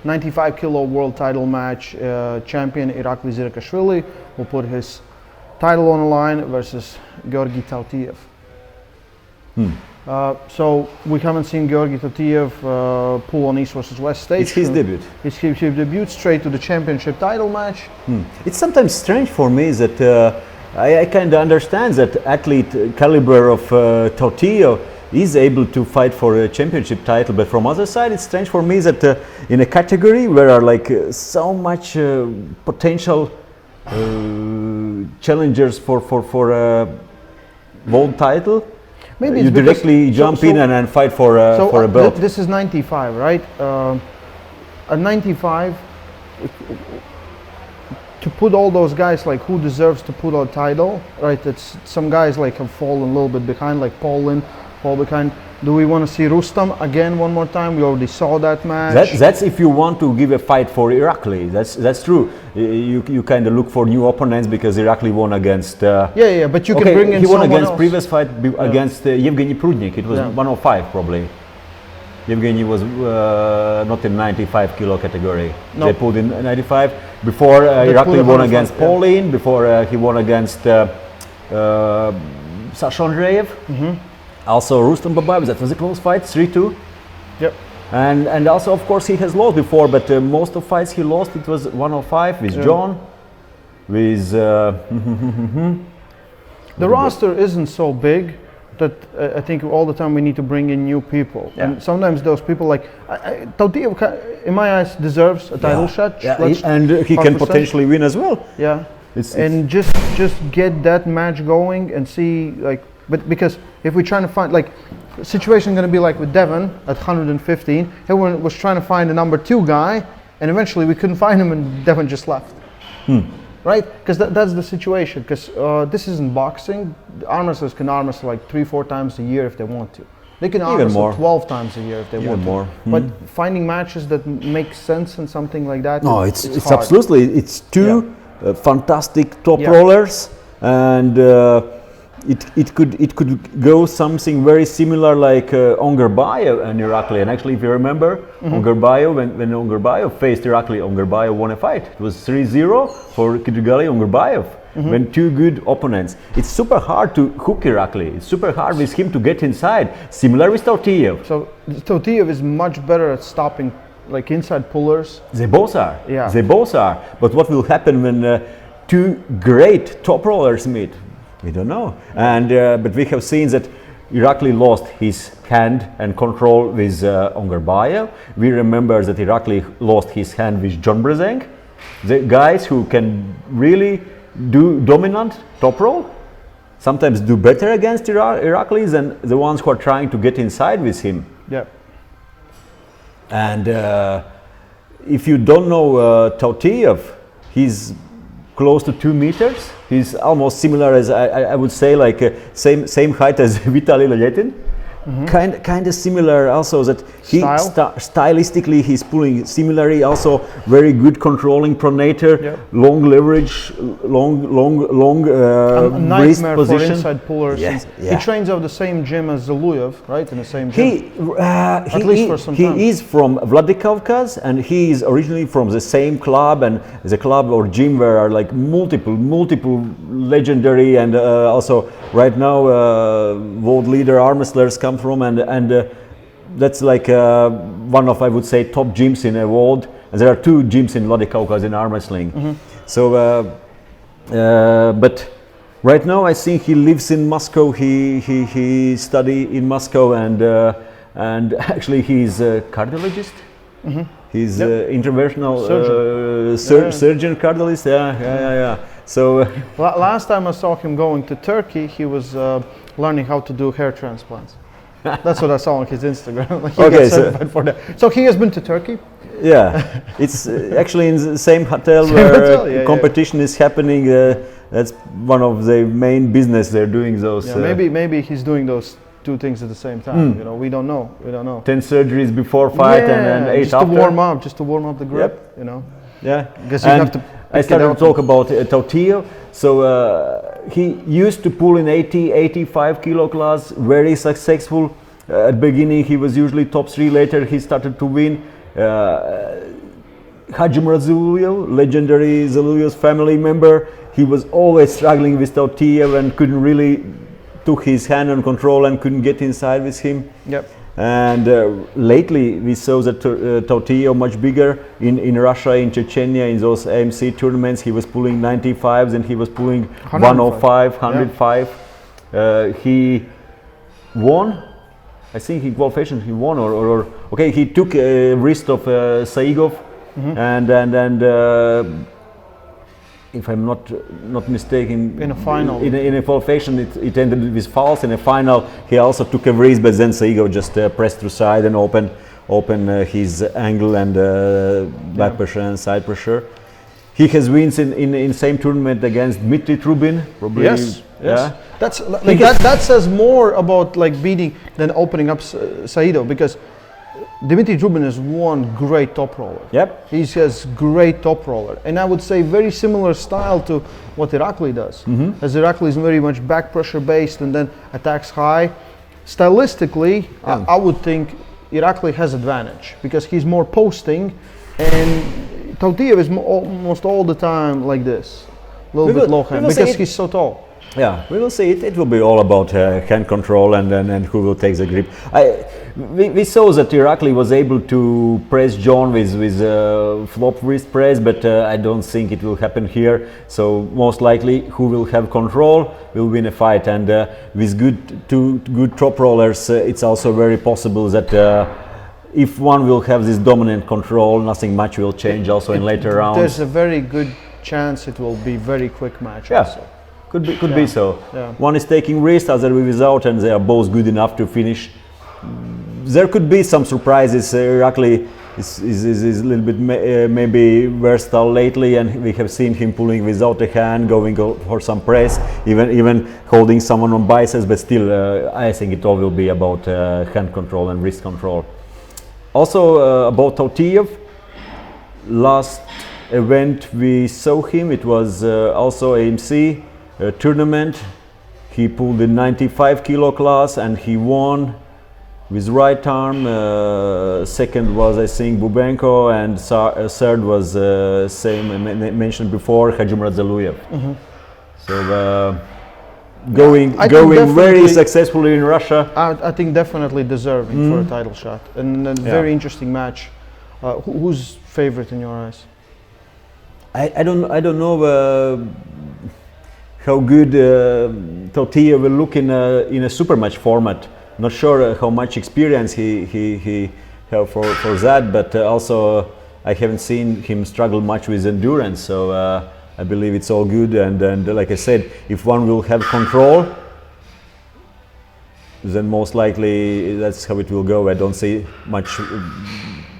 95 kilo world title match. Champion Irakli will put his title on the line versus Gorgi TAUTIEV. So we haven't seen Gorgi Tov pull on East versus West stage. It's his debut. It's his debut straight to the championship title match. It's sometimes strange for me that I kind of understand that athlete caliber of TAUTIEV is able to fight for a championship title, but from other side it's strange for me that in a category where are like so much potential challengers for a world title, maybe you directly jump in and fight for a belt. This is 95, right? At 95, to put all those guys, like who deserves to put a title, right? It's some guys like have fallen a little bit behind, like Paul behind. Do we want to see Rustam again one more time? We already saw that match. That's if you want to give a fight for Irakli. That's true. You kind of look for new opponents because Irakli won against. Yeah, but you can bring in he won someone against else. Previous fight against Yevgeny Prudnik. It was 105 probably. Yevgeny was not in 95 kilo category. No. They pulled in 95 before Irakli won against Pauline. Before he won against Sasha Andreev. Also Rustam Babayev, that was a close fight, 3-2. Yep. And also, of course, he has lost before, but most of fights he lost, it was 105 with John, with... The roster isn't so big that I think all the time we need to bring in new people. Yeah. And sometimes those people like... TAUTIEV, in my eyes, deserves a title shot. Yeah. And he can potentially win as well. Yeah. And just get that match going and see, like... But because if we're trying to find, like, the situation going to be like with Devon at 115, everyone was trying to find a number 2 guy, and eventually we couldn't find him, and Devon just left. Right? Because that's the situation. Because this isn't boxing. The arm wrestlers can arm wrestle like 3-4 times a year if they want to. They can arm wrestle 12 times a year if they want to. But finding matches that make sense and something like that. No, it's absolutely. It's two fantastic top rollers, and. It could go something very similar like Ongarbayev and Irakli. And actually, if you remember, Ongarbayev, when Ongarbayev faced Irakli, Ongarbayev won a fight. It was 3-0 for Kidugali Ongarbayev. When two good opponents. It's super hard to hook Irakli. It's super hard with him to get inside. Similar with TAUTIEV. So TAUTIEV is much better at stopping like inside pullers. They both are. Yeah. They both are. But what will happen when two great top rollers meet? We don't know, and but we have seen that Irakli lost his hand and control with Ongarbayev. We remember that Irakli lost his hand with John Brezeng. The guys who can really do dominant top roll, sometimes do better against Irakli than the ones who are trying to get inside with him. Yeah. And if you don't know TAUTIEV, he's close to 2 meters. He's almost similar as I would say, like same height as Vitaly Ledetin. Kind of similar also that he stylistically he's pulling similarly, also very good controlling pronator, long leverage, long wrist nightmare position. For inside pullers. Yes, He trains at the same gym as Zaluyev, right? In the same gym. At least for some time. He is from Vladikavkaz, and he is originally from the same club, and the club or gym where are like multiple legendary and also right now world leader arm wrestlers come from, and that's like one of, I would say, top gyms in the world. And there are 2 gyms in Vladikavkaz in arm wrestling. So, but right now I think he lives in Moscow. He study in Moscow, and actually he's a cardiologist. He's interventional surgeon cardiologist. Yeah. So last time I saw him going to Turkey, he was learning how to do hair transplants. That's what I saw on his Instagram. He gets certified for that. So he has been to Turkey? Yeah, it's actually in the same hotel where competition is happening. That's one of the main business they're doing those. Yeah, maybe he's doing those 2 things at the same time. You know, we don't know. 10 surgeries before fight and 8 just after. Just to warm up the grip. You know. Yeah. Because you have to. I started to talk about TAUTIEV. So he used to pull in 80-85 kilo class, very successful. At beginning he was usually top 3. Later he started to win. Hajimura Zuluyev, legendary Zuluyev's family member, he was always struggling with TAUTIEV and couldn't really took his hand on control and couldn't get inside with him. Yep. And lately we saw that TAUTIEV much bigger in Russia, in Chechnya, in those AMC tournaments. He was pulling 95s and he was pulling 105, 105. Yeah. He won. I think he qualification he won or okay, he took a wrist of Saigov, and if I'm not mistaken, in a final, in a qualification it ended with fouls. In a final, he also took a wrist, but then Saigov just pressed through side and open his angle and back pressure and side pressure. He has wins in same tournament against Dmitry Trubin. Probably, yes. Yeah. That's like that says more about like beating than opening up Saidov, because Dmitry Trubin is one great top roller. Yep. He has great top roller, and I would say very similar style to what Irakli does. As Irakli is very much back pressure based and then attacks high. Stylistically, I would think Irakli has advantage because he's more posting, and TAUTIEV is almost all the time like this, a little bit low hand because he's so tall. Yeah, we will see. It will be all about hand control and who will take the grip. We saw that Irakli was able to press John with flop wrist press, but I don't think it will happen here. So most likely, who will have control will win a fight. And with two good top rollers, it's also very possible that if one will have this dominant control, nothing much will change. Also in later rounds, there's a very good chance it will be very quick match. Yeah. Also. Could be so. Yeah. One is taking risk, other without, and they are both good enough to finish. There could be some surprises. Irakli is a little bit maybe versatile lately, and we have seen him pulling without a hand, going for some press, even holding someone on biceps. But still, I think it all will be about hand control and wrist control. Also about TAUTIEV, last event we saw him. It was also AMC. Tournament. He pulled the 95 kilo class and he won with right arm. Second was, I think, Bubenko, and third was same I mentioned before, Hajimura Zuluyev. So going very successfully in Russia. I think definitely deserving for a title shot, and a very interesting match. Who's favorite in your eyes? I don't know how good TAUTIEV will look in a super match format. Not sure how much experience he have for that, but also I haven't seen him struggle much with endurance. So I believe it's all good. And like I said, if one will have control, then most likely that's how it will go. I don't see much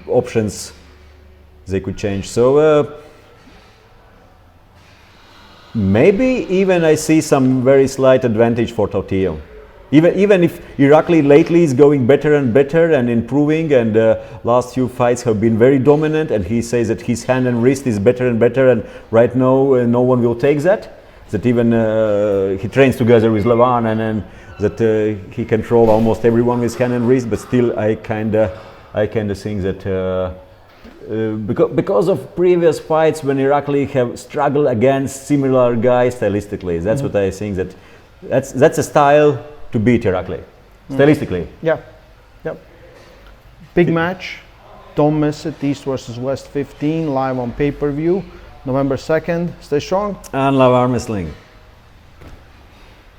options they could change. So. Maybe even I see some very slight advantage for TAUTIEV. Even if Irakli lately is going better and better and improving, and last few fights have been very dominant, and he says that his hand and wrist is better and better, and right now no one will take that. That even he trains together with Levan, and that he control almost everyone with hand and wrist, but still I kinda think that. Because of previous fights when Irakli have struggled against similar guys stylistically, that's what I think, that's a style to beat Irakli stylistically. Yeah, yep. Big match, don't miss it. East versus West 15 live on pay-per-view, November 2nd. Stay strong and love Armwrestling.